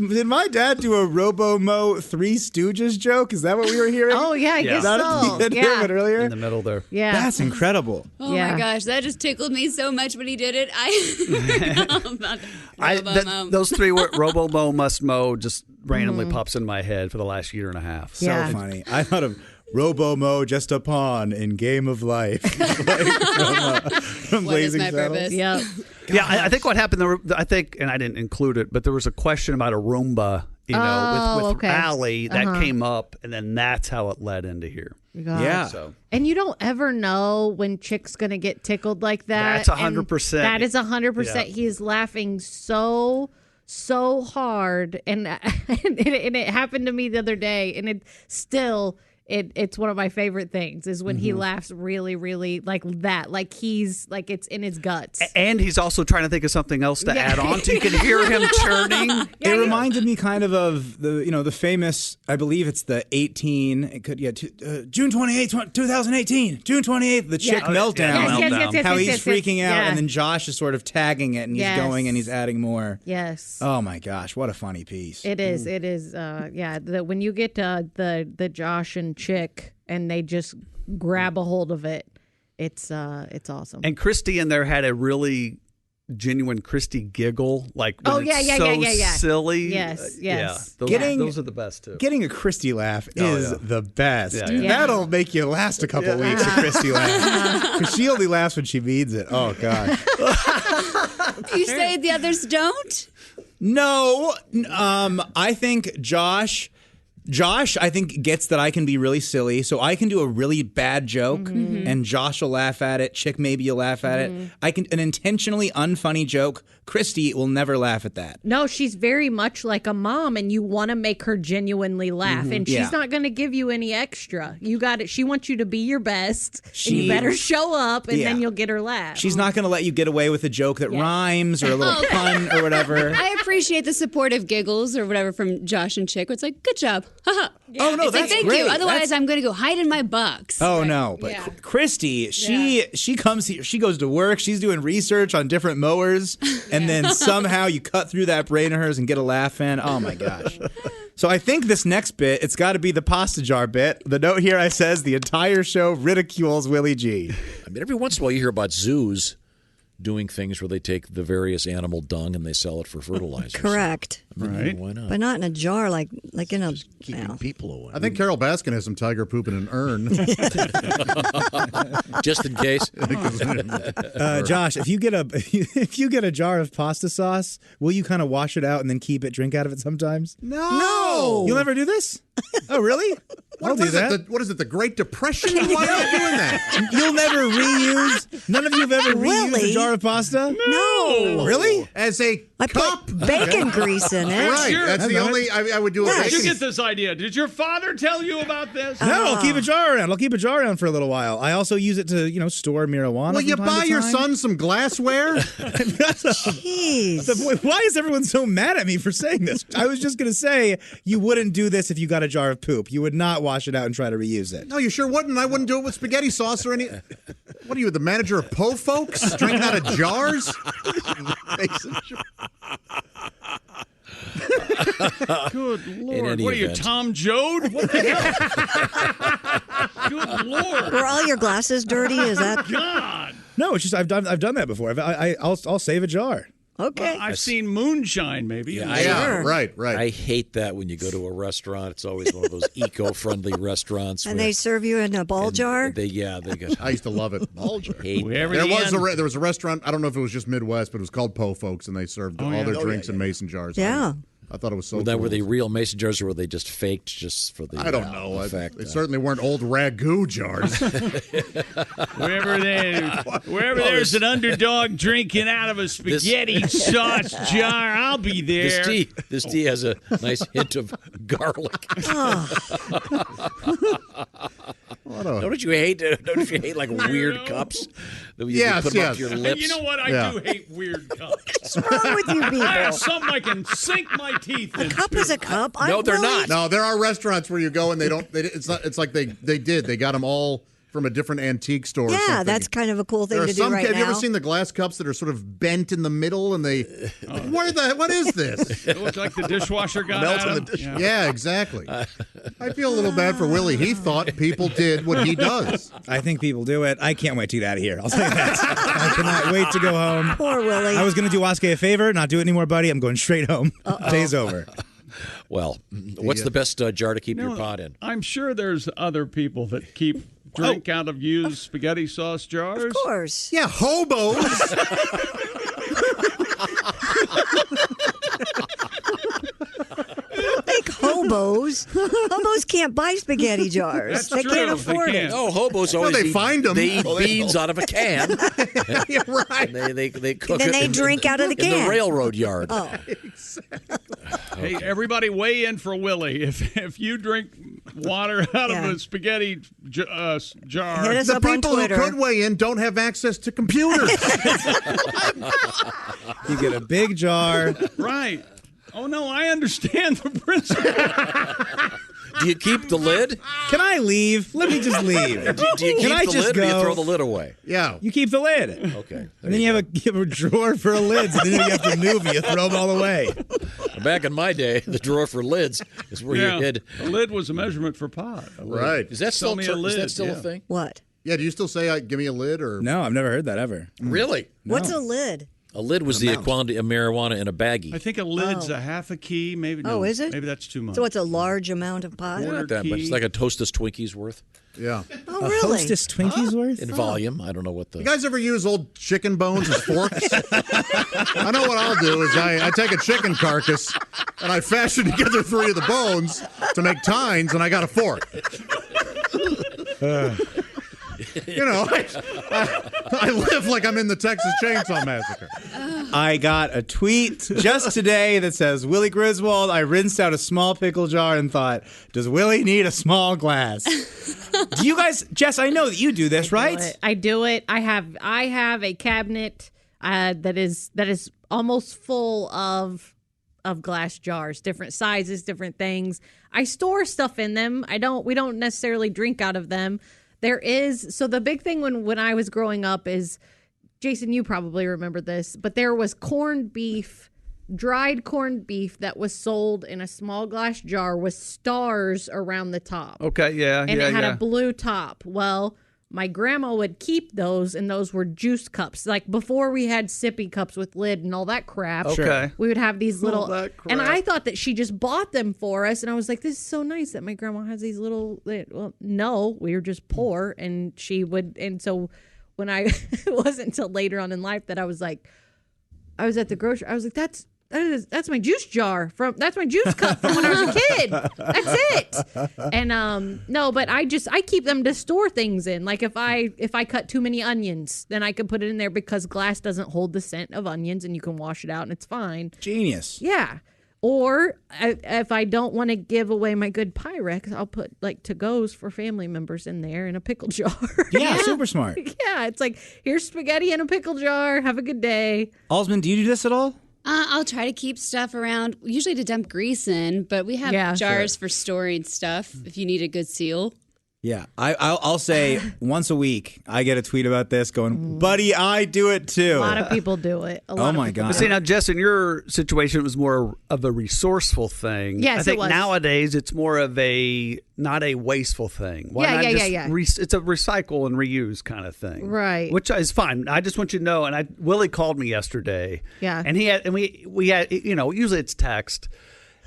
Did my dad do a Robo-mow Three Stooges joke? Is that what we were hearing? Oh, yeah, I guess so. Yeah. Earlier? In the middle there. Yeah. That's incredible. Oh my gosh, that just tickled me so much when he did it. I forgot about those three were Robo-mow, must mow, just randomly pops in my head for the last year and a half. So funny. I thought of Robo-mow, just a pawn in Game of Life. From Blazing Saddles. Yeah. Yeah, I think what happened there, and I didn't include it, but there was a question about a Roomba, with Allie that came up, and then that's how it led into here. God. Yeah. So. And you don't ever know when Chick's going to get tickled like that. That's 100%. That is 100%. Yeah. He is laughing so hard. And it happened to me the other day. And it still... It's one of my favorite things is when he laughs really, really like that. Like he's like it's in his guts. And he's also trying to think of something else to add on to. You can hear him churning. It reminded me kind of the famous, I believe it's the 18, it could, June 28th, 2018, June 28th, the Chick meltdown. Yes, how he's freaking out, yeah. and then Josh is sort of tagging it, and he's going and he's adding more. Yes. Oh my gosh, what a funny piece. It is. It is. When you get the Josh and Chick and they just grab a hold of it, it's awesome. And Christy in there had a really genuine Christy giggle, like when it's silly. Yes. Those are the best too. Getting a Christy laugh is the best. Yeah. That'll make you last a couple weeks. A Christy laugh, because she only laughs when she means it. Oh gosh. You say the others don't? No, I think Josh, I think, gets that I can be really silly. So I can do a really bad joke, and Josh will laugh at it. Chick, maybe you'll laugh at it. I can an intentionally unfunny joke. Christy will never laugh at that. No, she's very much like a mom, and you want to make her genuinely laugh, and she's not going to give you any extra. You got it. She wants you to be your best, and you better show up, and then you'll get her laugh. She's not going to let you get away with a joke that rhymes or a little pun or whatever. I appreciate the supportive giggles or whatever from Josh and Chick. It's like, good job. Oh no, that's Thank great. you. Otherwise, I'm going to go hide in my box. Oh no, but Christy, she comes here. She goes to work. She's doing research on different mowers, and then somehow you cut through that brain of hers and get a laugh in. Oh my gosh. So I think this next bit, it's got to be the pasta jar bit. The note here I says the entire show ridicules Willie G. I mean, every once in a while you hear about zoos doing things where they take the various animal dung and they sell it for fertilizer. Correct. I mean, Right. Why not? But not in a jar, like in a. Keeping people away. I think Carol Baskin has some tiger poop in an urn. Just in case. Josh, if you get a jar of pasta sauce, will you kind of wash it out and then drink out of it sometimes? No. You'll never do this? Oh, really? I'll do that. What is it, the Great Depression? Why are you doing that? You'll never reuse? None of you have ever reused a jar of pasta? No. Really? As a I cup? put bacon grease in it. Right. That's the only, I would do it. Where'd you get this idea? Did your father tell you about this? No, I'll keep a jar around. I'll keep a jar around for a little while. I also use it to, store marijuana. Will you from time buy to your time. son some glassware? Jeez. Why is everyone so mad at me for saying this? I was just going to say you wouldn't do this if you got a jar of poop. You would not wash it out and try to reuse it. No, you sure wouldn't. I wouldn't do it with spaghetti sauce or any. What are you, the manager of Po Folks? Drinking out of jars? Good Lord. any What are you, event. Tom Joad? What the hell? Good Lord. Were all your glasses dirty? Is that? God. No, it's just I've done that before. I'll save a jar. Okay. Well, I've seen moonshine, maybe. Yeah, right. I hate that when you go to a restaurant. It's always one of those eco-friendly restaurants. And they serve you in a ball jar? They go. I used to love it. Ball jar. Hate There was a restaurant, I don't know if it was just Midwest, but it was called Po Folks, and they served all their drinks in mason jars. Yeah. I thought it was so Well, then cool. were they real mason jars or were they just faked just for the I don't know. effect? They certainly weren't old ragu jars. Wherever there's an underdog drinking out of a spaghetti sauce jar, I'll be there. This tea has a nice hint of garlic. Don't you hate like weird cups that you put up to your lips? You know what? I do hate weird cups. What's wrong with you people? I have something I can sink my teeth into. A cup is a cup. No, they're not. No, there are restaurants where you go and they don't. It's like they got them all from a different antique store. Or Yeah, something. that's kind of a cool thing There are to do right Have you now. ever seen the glass cups that are sort of bent in the middle and they? What is this? It looks like the dishwasher got Melt at in him. the dishwasher. Yeah, exactly. I feel a little bad for Willie. He thought people did what he does. I think people do it. I can't wait to get out of here. I'll say that. I cannot wait to go home. Poor Willie. I was going to do Oskar a favor, not do it anymore, buddy. I'm going straight home. Day's over. Well, what's the best jar to keep your pot in? I'm sure there's other people that keep drink out of used spaghetti sauce jars. Of course. Yeah, hobos. Like hobos. Hobos can't buy spaghetti jars. That's they can't true. afford They it. can't. Oh, hobos always they find 'em. They eat Oh, they beans out of a can. Yeah, right. And they cook Then it they in, drink out of the in can. the railroad yard. Oh, Hey, everybody weigh in for Willie. If you drink water out Yeah. of a spaghetti jar, hit us The up on people who Twitter. could weigh in don't have access to computers. You get a big jar. right. Oh, no, I understand the principle. Do you keep the lid? Can I leave? Let me just leave. Do you Can keep I the just lid or do you go? throw the lid away? Yeah. You keep the lid. Okay. And then you have a drawer for lids, and then you have to move and you throw them all away. Back in my day, the drawer for lids is where you hid. A lid was a measurement for pot. Right. Is that Sell still me a lid, a thing? what? Yeah, do you still say, give me a lid? Or No, I've never heard that ever. Really? What's a lid? A lid was the quantity of marijuana in a baggie. I think a lid's a half a key. Maybe. Oh, no, is it? Maybe that's too much. So it's a large amount of pot? Not that, but it's like a Toastus Twinkies worth Yeah. Oh, A really? Hostess Twinkies worth? in volume. I don't know what the. You guys ever use old chicken bones as forks? I know what I'll do is I take a chicken carcass and I fashion together 3 of the bones to make tines, and I got a fork. You know, I live like I'm in the Texas Chainsaw Massacre. I got a tweet just today that says, Willie Griswold, I rinsed out a small pickle jar and thought, does Willie need a small glass? Do you guys, Jess, I know that you do this, right? I do it. I have a cabinet that is almost full of of glass jars, different sizes, different things. I store stuff in them. We don't necessarily drink out of them. So the big thing when I was growing up is, Jason, you probably remember this, but there was dried corned beef that was sold in a small glass jar with stars around the top. Okay, yeah, and it had a blue top. Well, my grandma would keep those, and those were juice cups. Like before we had sippy cups with lid and all that crap. Okay. We would have these little, that crap. and I thought that she just bought them for us, and I was like, this is so nice that my grandma has these little, well, no, we were just poor, and she would, and so when it wasn't until later on in life that I was like, I was at the grocery, I was like, that's my juice jar that's my juice cup from when I was a kid. That's it. And no, but I keep them to store things in. Like if I cut too many onions, then I could put it in there because glass doesn't hold the scent of onions, and you can wash it out and it's fine. Genius. Yeah. Or if I don't want to give away my good Pyrex, I'll put like to-goes for family members in there in a pickle jar. Yeah, super smart. Yeah, it's like, here's spaghetti in a pickle jar. Have a good day. Alsman, do you do this at all? I'll try to keep stuff around, usually to dump grease in, but we have jars for storing stuff if you need a good seal. Yeah, I'll say once a week I get a tweet about this going, buddy, I do it too. A lot of people do it. Oh my God. But see, now, Jess, in your situation, it was more of a resourceful thing. Yes, I think it was. nowadays it's more of not a wasteful thing. Why not just it's a recycle and reuse kind of thing. Right. Which is fine. I just want you to know, and Willie called me yesterday. Yeah. And we had, usually it's text.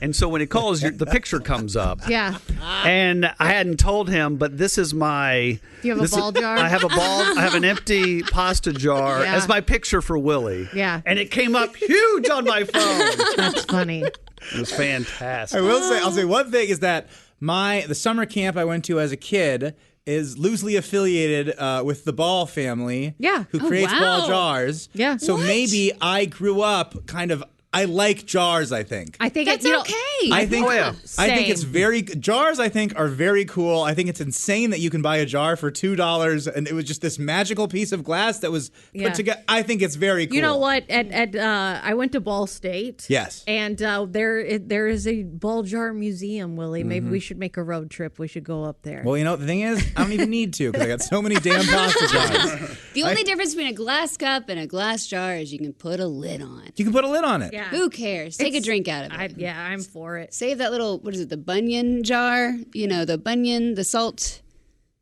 And so when he calls, the picture comes up. Yeah. And I hadn't told him, but this is my... Do you have a ball jar? I have an empty pasta jar as my picture for Willie. Yeah. And it came up huge on my phone. That's funny. It was fantastic. I'll say one thing is that the summer camp I went to as a kid is loosely affiliated with the Ball family. Yeah. Who creates ball jars. Yeah. So maybe I grew up I like jars, I think. I think that's okay. I think it's Same. jars I think are very cool. I think it's insane that you can buy a jar for $2 and it was just this magical piece of glass that was put together. I think it's very cool. You know what? I went to Ball State. Yes. And there is a ball jar museum, Willie. Maybe we should make a road trip. We should go up there. Well, the thing is, I don't even need to because I got so many damn pasta jars. The only difference between a glass cup and a glass jar is you can put a lid on. You can put a lid on it. Yeah. Who cares? Take a drink out of it. I'm for it. Save that little, the Bunyan jar? The salt.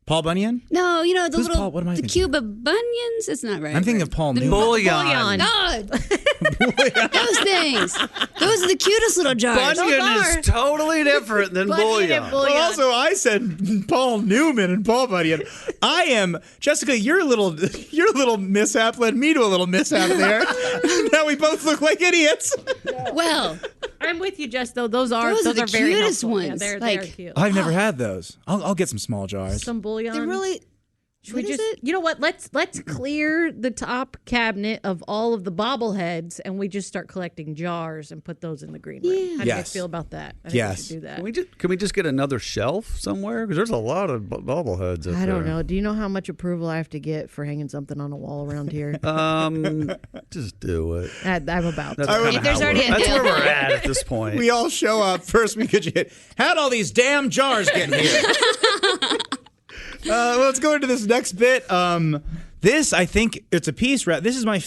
Paul Bunyan? No, the Who's little, Paul? What am I the thinking? cube of Bunions? It's not right. I'm thinking of Paul Newman. Bouillon. God! Those things. Those are the cutest little jars. Bunion is totally different than bouillon. Well, also, I said Paul Newman and Paul Bunyan. I am, Jessica, your little mishap led me to a little mishap there. Now we both look like idiots. Well, I'm with you, Jess, though. Those are the very cutest helpful. ones. Yeah, they're cute. I've never had those. I'll get some small jars. Some bouillon. they're really... Should we just, you know what? Let's clear the top cabinet of all of the bobbleheads, and we just start collecting jars and put those in the green room. How do you guys feel about that? I think we should do that. Can we just get another shelf somewhere? Because there's a lot of bobbleheads up there. I don't know. Do you know how much approval I have to get for hanging something on a wall around here? Just do it. I'm about to. That's where we're at this point. We all show up. First we could hit. How'd all these damn jars get here? Let's go into this next bit. This, I think, it's a piece. This is my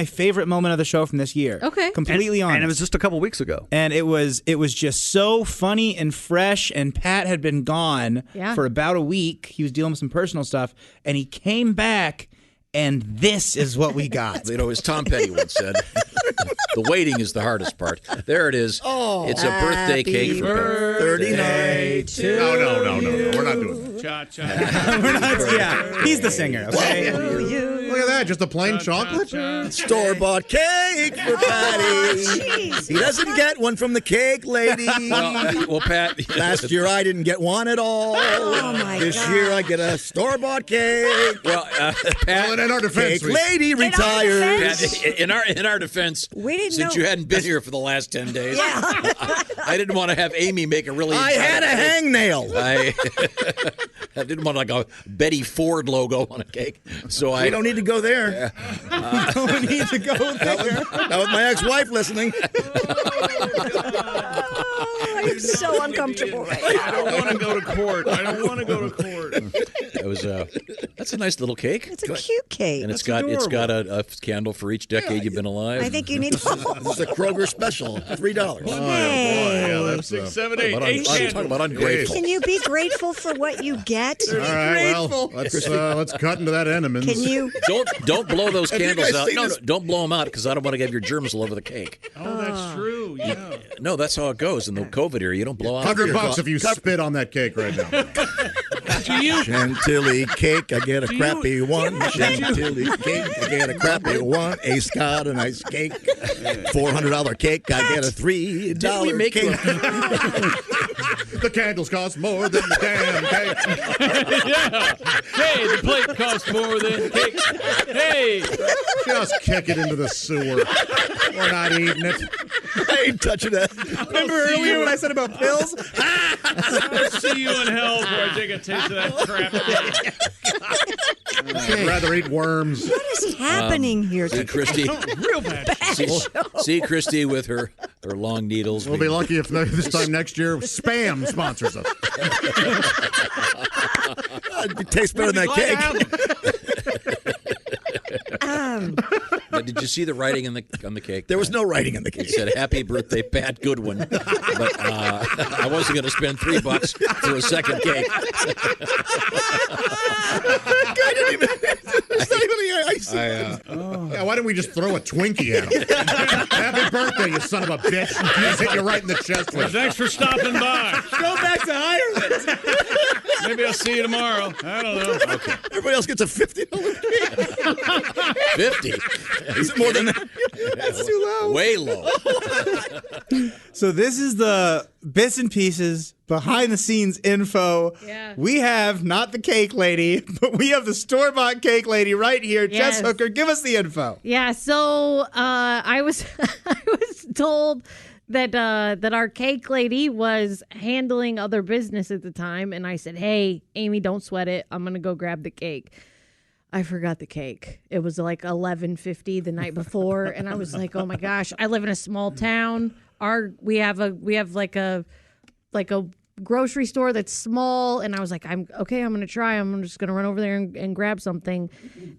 favorite moment of the show from this year. Okay, completely honest. And it was just a couple weeks ago. And it was just so funny and fresh. And Pat had been gone for about a week. He was dealing with some personal stuff, and he came back. And this is what we got. As Tom Petty once said, the waiting is the hardest part. There it is. Oh, it's a birthday cake for Pat. 39. No. We're not doing that. Cha-cha. We're not, yeah, he's the singer, okay? Look at that. Just a plain chocolate? Store-bought cake for Patty. He doesn't get one from the cake lady. Well, Pat. Last year I didn't get one at all. Oh, my This God. year I get a store-bought cake. Well, Pat. In our defense, Cake lady retires. Pat, in our defense, We didn't since know. you hadn't been here for the last 10 days, I didn't want to have Amy make a really. I had a hangnail. I didn't want like a Betty Ford logo on a cake, so We don't need to go there. We don't need to go there. Not with my ex-wife listening. I'm so uncomfortable right now. I don't want to go to court. I don't want to go to court. It was that's a nice little cake. It's a cute cake. And it's got a candle for each decade you've been alive. I think you need. This is a Kroger special, $3. Oh, Hey. boy. Yeah, 6, 7, 8, I'm talking about ungrateful. Can you be grateful for what you get? All right, well, let's cut into that Entenmann's. Can you? Don't blow those Have you candles guys out. seen No, this? don't blow them out because I don't want to get your germs all over the cake. Oh, that's true. Yeah. No, that's how it goes in the COVID era. You don't blow out. $100 if you spit on that cake right now. Do you? Chantilly cake, I get a crappy one. Chantilly cake, I get a crappy one. A Scott, a nice cake. $400 cake, I get a $3 Didn't we make cake. The candles cost more than the damn cake. Yeah. Hey, the plate costs more than the cake. Hey. Just kick it into the sewer. We're not eating it. I ain't touching that. Remember earlier when I said about pills? I'll see you in hell before I take a taste of that crap. I'd rather eat worms. What is happening here? See Christy. Real bad. See Christy with her long needles. We'll be lucky if this time next year Spam sponsors us. It tastes better than that cake. Did you see the writing on the cake? There was no writing on the cake. It said, "Happy birthday, Pat Goodwin." But I wasn't going to spend $3 for a second cake. Yeah, why didn't we just throw a Twinkie at him? Happy birthday, you son of a bitch. He just hit you right in the chest with it. Thanks for stopping by. Go back to Ireland. Maybe I'll see you tomorrow. I don't know. Okay. Everybody else gets a $50 cake. 50. Is it more than that? That's too low. Way low. So this is the bits and pieces, behind the scenes info. Yeah. We have not the cake lady, but we have the store-bought cake lady right here. Yes. Jess Hooker, give us the info. Yeah, so I was I was told that our cake lady was handling other business at the time, and I said, "Hey, Amy, don't sweat it. I'm gonna go grab the cake." I forgot the cake. It was like 11:50 the night before, and I was like, "Oh my gosh!" I live in a small town. We have like a grocery store that's small, and I was like, I'm gonna try. I'm just gonna run over there and grab something,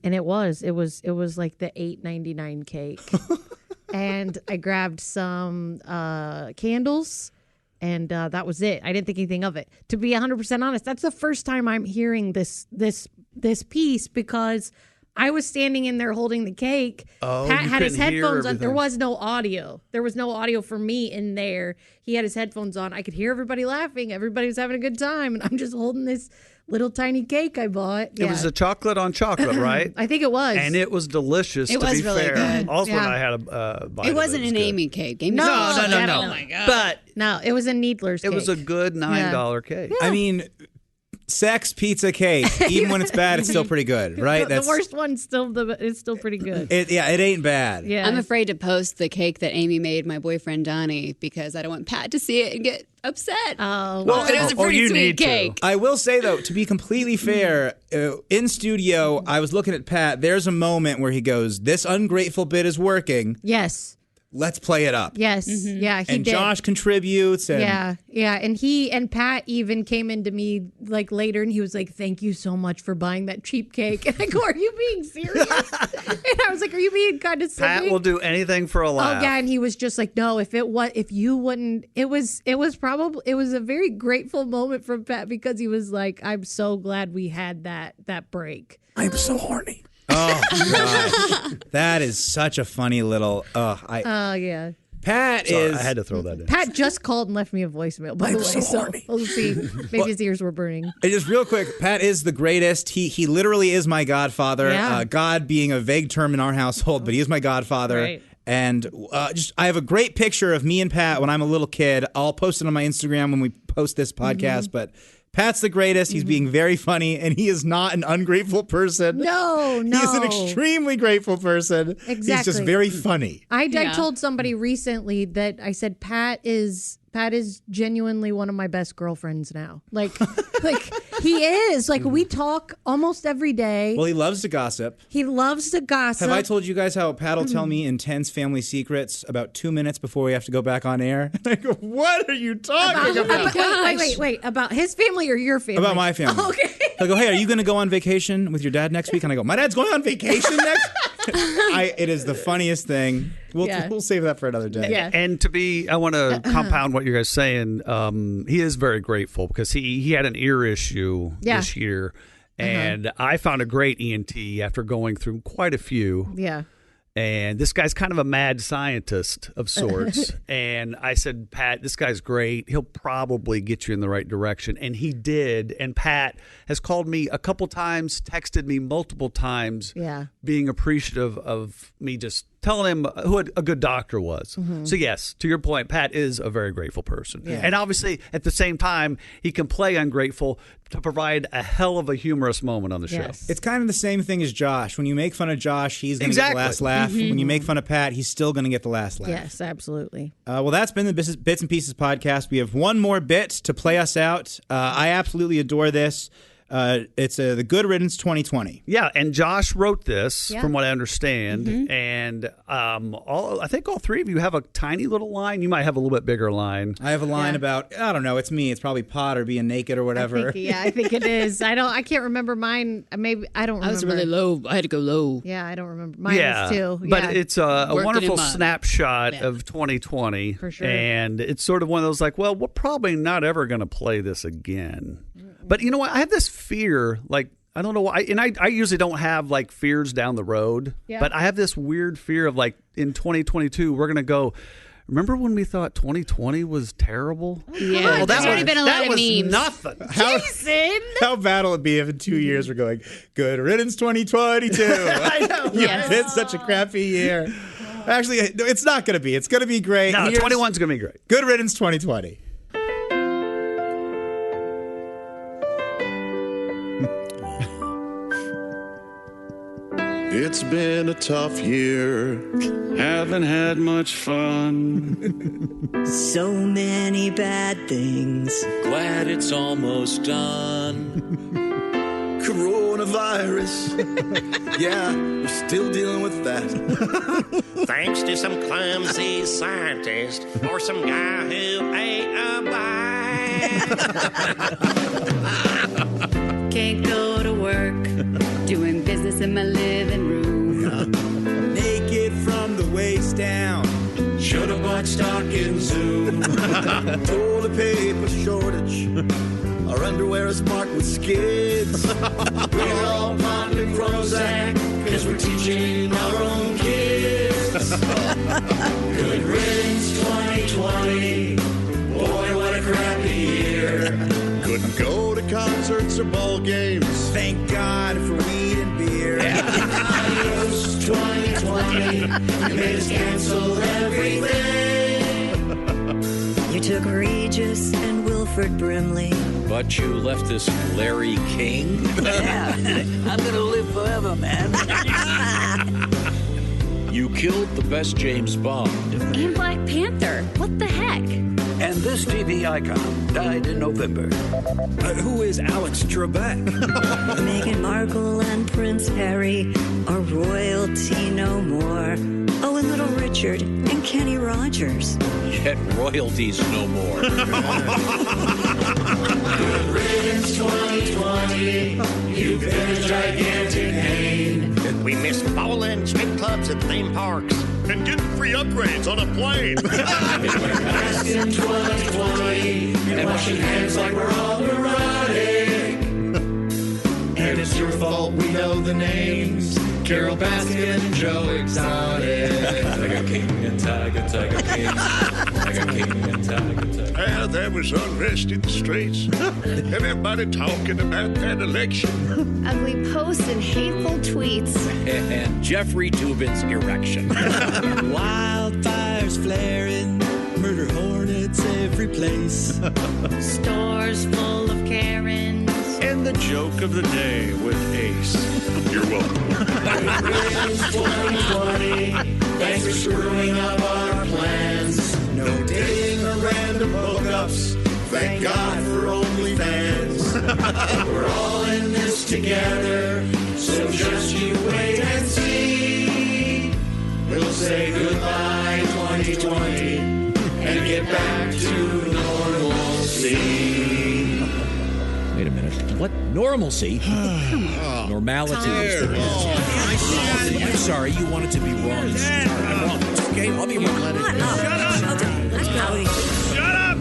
and it was like the $8.99 cake, and I grabbed some candles, and that was it. I didn't think anything of it. To be 100% honest, that's the first time I'm hearing this piece because I was standing in there holding the cake. Oh, Pat you had his couldn't hear headphones on. There everything. was no audio. There was no audio for me in there. He had his headphones on. I could hear everybody laughing. Everybody was having a good time. And I'm just holding this little tiny cake I bought. It was a chocolate on chocolate, right? I think it was. And it was delicious, It to was be really fair. good. Oswald Yeah. and I had a bite It of wasn't it. an was good. Amy cake. Amy No, said, no. Oh my god! But No, it was a Needler's cake. it was a good $9 cake. I mean, sex pizza cake, even when it's bad, it's still pretty good, right? The worst one's still it's still pretty good. It ain't bad. Yeah. I'm afraid to post the cake that Amy made my boyfriend Donnie because I don't want Pat to see it and get upset. Oh, But it was a pretty you sweet need to. cake. I will say, though, to be completely fair, in studio, I was looking at Pat. There's a moment where he goes, "This ungrateful bit is working. yes. Let's play it up." Yes. Yeah, he And did. Josh contributes. And Yeah. And he and Pat even came into me like later and he was like, "Thank you so much for buying that cheap cake." And I go, "Are you being serious?" And I was like, "Are you being condescending?" Pat will do anything for a laugh. Oh yeah, and he was just like, "No, if you wouldn't," it was a very grateful moment from Pat because he was like, "I'm so glad we had that break." I'm so horny. Oh, gosh. That is such a funny little. Yeah. Pat Sorry, is. I had to throw that in. Pat just called and left me a voicemail, by the way. So we'll see. Maybe his ears were burning. Just real quick, Pat is the greatest. He literally is my godfather. Yeah. God being a vague term in our household, but he is my godfather. Right. And I have a great picture of me and Pat when I'm a little kid. I'll post it on my Instagram when we post this podcast. But Pat's the greatest. He's being very funny, and he is not an ungrateful person. No. He's an extremely grateful person. He's just Exactly. very funny. I told somebody recently that I said Pat is genuinely one of my best girlfriends now. Like He is. Like, we talk almost every day. Well, he loves to gossip. He loves to gossip. Have I told you guys how Pat will tell me intense family secrets about 2 minutes before we have to go back on air? And I go, what are you talking about? Wait. About his family or your family? About my family. Okay. He'll go, hey, are you going to go on vacation with your dad next week? And I go, my dad's going on vacation next? It is the funniest thing. We'll save that for another day. Yeah. And I want to compound what you guys saying. He is very grateful because he had an ear issue this year. And I found a great ENT after going through quite a few. Yeah. And this guy's kind of a mad scientist of sorts. And I said, Pat, this guy's great. He'll probably get you in the right direction. And he did. And Pat has called me a couple times, texted me multiple times, being appreciative of me just telling him who a good doctor was. So, yes, to your point, Pat is a very grateful person. Yeah. And obviously, at the same time, he can play ungrateful to provide a hell of a humorous moment on the show. It's kind of the same thing as Josh. When you make fun of Josh, he's going to get the last laugh. When you make fun of Pat, he's still going to get the last laugh. Yes, absolutely. Well, that's been the Bits and Pieces podcast. We have one more bit to play us out. I absolutely adore this. It's the Good Riddance 2020. Yeah, and Josh wrote this, from what I understand, and I think all three of you have a tiny little line. You might have a little bit bigger line. I have a line about, I don't know, it's me. It's probably pot or being naked or whatever. I think it is. I can't remember mine. Maybe I don't remember. I was really low. I had to go low. Yeah, I don't remember. Mine is too. But it's a wonderful snapshot of 2020. For sure. And it's sort of one of those like, well, we're probably not ever going to play this again. But you know what? I have this fear, like, I don't know why. And I usually don't have, like, fears down the road. Yeah. But I have this weird fear of, like, in 2022, we're going to go, remember when we thought 2020 was terrible? Yeah, well, there's already been a lot of memes. Nothing. Jason! How bad will it be if in 2 years we're going, Good Riddance 2022? I know. It's such a crappy year. Actually, it's not going to be. It's going to be great. No, 21's going to be great. Good Riddance 2020. It's been a tough year. Haven't had much fun. So many bad things. Glad it's almost done. Coronavirus. Yeah, we're still dealing with that. Thanks to some clumsy scientist or some guy who ate a bite. Can't go to work. Doing business in my living room. Naked from the waist down. Should've bought stock in Zoom. Toilet paper shortage. Our underwear is marked with skids. We're all popping Prozac because we're teaching our own kids. Good riddance 2020. Boy, what a crappy year. Couldn't go to concerts or ball games. Thank God for weed and beer. Adios 2020. You made us cancel everything. You took Regis and Wilford Brimley. But you left this Larry King? Yeah, I'm going to live forever, man. You killed the best James Bond. And Black Panther. What the heck? And this TV icon died in November. Who is Alex Trebek? Meghan Markle and Prince Harry are royalty no more. Oh, and Little Richard and Kenny Rogers. Yet royalties no more. Good riddance 2020. You've been a gigantic pain. We miss bowling, strip clubs, and theme parks. And getting free upgrades on a plane. Masks in 2020. And washing hands like we're all neurotic. And it's your fault we know the names. Carol Baskin and Joe Exotic. Tiger King and Tiger King. Tiger King and Tiger. Well, there was unrest in the streets. Everybody talking about that election. Ugly posts and hateful tweets. And Jeffrey Toobin's erection. Wildfires flaring. Murder hornets every place. Stores full of Karens. And the joke of the day with Ace. You're welcome. Good riddance 2020. Thanks for screwing up our plans. No dating or random hookups. Thank God for OnlyFans. We're all in this together, so just you wait and see. We'll say goodbye 2020 and get back to normalcy. Wait a minute. What? Normalcy? Normality is the I'm sorry, you wanted to be wrong. I'm wrong. It's okay. I'll be wrong. Shut up!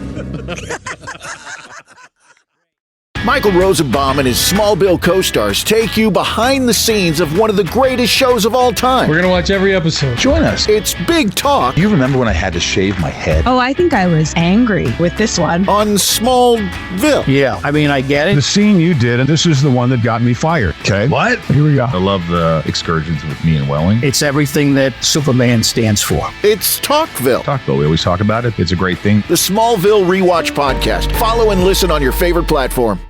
Michael Rosenbaum and his Smallville co-stars take you behind the scenes of one of the greatest shows of all time. We're going to watch every episode. Join us. It's Big Talk. You remember when I had to shave my head? Oh, I think I was angry with this one. On Smallville. Yeah, I mean, I get it. The scene you did, and this is the one that got me fired, okay? What? Here we go. I love the excursions with me and Welling. It's everything that Superman stands for. It's Talkville. Talkville, we always talk about it. It's a great thing. The Smallville Rewatch Podcast. Follow and listen on your favorite platform.